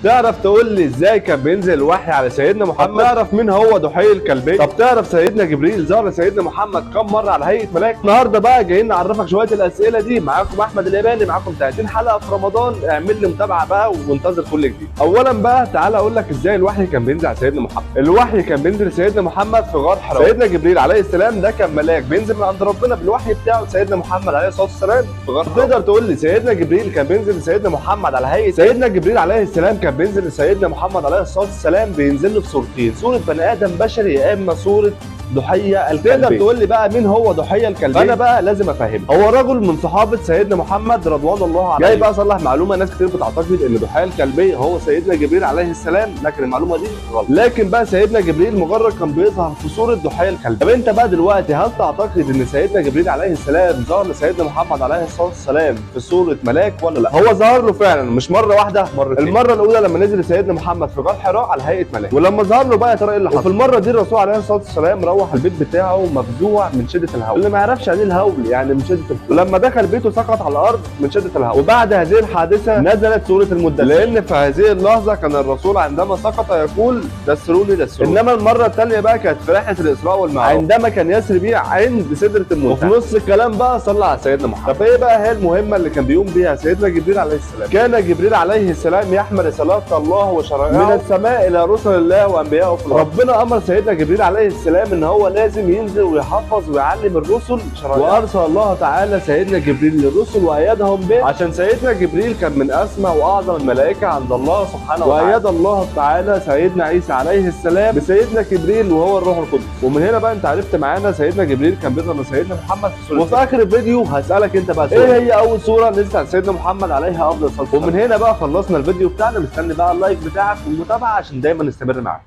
تعرف تقول لي ازاي كان بينزل الوحي على سيدنا محمد؟ تعرف مين هو ضحي الكلبين؟ طب تعرف سيدنا جبريل ظهر لسيدنا محمد كم مره على هيئه ملاك؟ النهارده بقى جايين نعرفك شويه الاسئله دي. معاكم احمد الياباني، معاكم 30 حلقه في رمضان. اعمل لي متابعه بقى وانتظر كل جديد. اولا بقى تعالى اقول لك ازاي الوحي كان بينزل على سيدنا محمد. الوحي كان بينزل لسيدنا محمد في غار حراء. سيدنا جبريل عليه السلام ده كان ملاك بينزل من عند ربنا بالوحي بتاعه لسيدنا محمد عليه الصلاه والسلام في غار حراء. تقدر تقول لي سيدنا جبريل كان بينزل لسيدنا محمد على هيئه؟ سيدنا جبريل عليه السلام كان بينزل لسيدنا محمد عليه الصلاه والسلام بينزل له في صورتين، صوره بني ادم بشري يا اما صوره ضحيه الكلبين. تقدر تقول لي بقى مين هو ضحيه الكلبين؟ انا بقى لازم افهمك. هو رجل من صحابه سيدنا محمد رضوان الله عليه. جاي بقى اصلح معلومه ناس كتير بتعتقد ان ضحيه الكلبين هو سيدنا جبريل عليه السلام، لكن المعلومه دي غلط. لكن بقى سيدنا جبريل مجرد كان بيظهر في صوره ضحيه الكلبين. طب انت بقى دلوقتي هل تعتقد ان سيدنا جبريل عليه السلام ظهر لسيدنا محمد عليه الصلاه والسلام في صوره ملاك ولا لا؟ هو ظهر له فعلا مش مره واحده، مرتين. المره الاولى لما نزل لسيدنا محمد في غار حراء على هيئه ملاك، ولما ظهر له بقى يا ترى ايه اللي حصل؟ وفي المره دي الرسول عليه الصلاه والسلام روح البيت بتاعه مفزوع من شده الهول. اللي ما يعرفش يعني الهول يعني من شده الهول. ولما دخل بيته سقط على الارض من شده الهول. وبعد هذه الحادثه نزلت سوره المدثر، لان في هذه اللحظه كان الرسول عندما سقط يقول دسروني دسروني. انما المره الثانيه بقى كانت في رحله الاسراء والمعراج عندما كان يسري بيه عند سدره المنتهى. وفي نص الكلام بقى صلى على سيدنا محمد. طب ايه بقى هي المهمه اللي كان بيقوم بيها سيدنا جبريل عليه السلام؟ كان جبريل عليه السلام يحمل رسالات الله وشرائعه من السماء الى رسل الله وانبيائه في الارض. ربنا امر سيدنا جبريل عليه السلام ان هو لازم ينزل ويحفظ ويعلم الرسل شرائع. وارسل الله تعالى سيدنا جبريل للرسل وايدهم به، عشان سيدنا جبريل كان من اسمى واعظم الملائكه عند الله سبحانه وتعالى. وايد الله تعالى سيدنا عيسى عليه السلام بسيدنا جبريل وهو الروح القدس. ومن هنا بقى انت عرفت معانا سيدنا جبريل كان بيظهر لسيدنا محمد في سوره. وفي اخر الفيديو هسالك انت بقى ايه هي اول سوره نزلت على سيدنا محمد عليها افضل الصلاه. ومن هنا بقى خلصنا الفيديو بتاعنا. مستني بقى اللايك بتاعك والمتابعه عشان دايما نستمر معاك.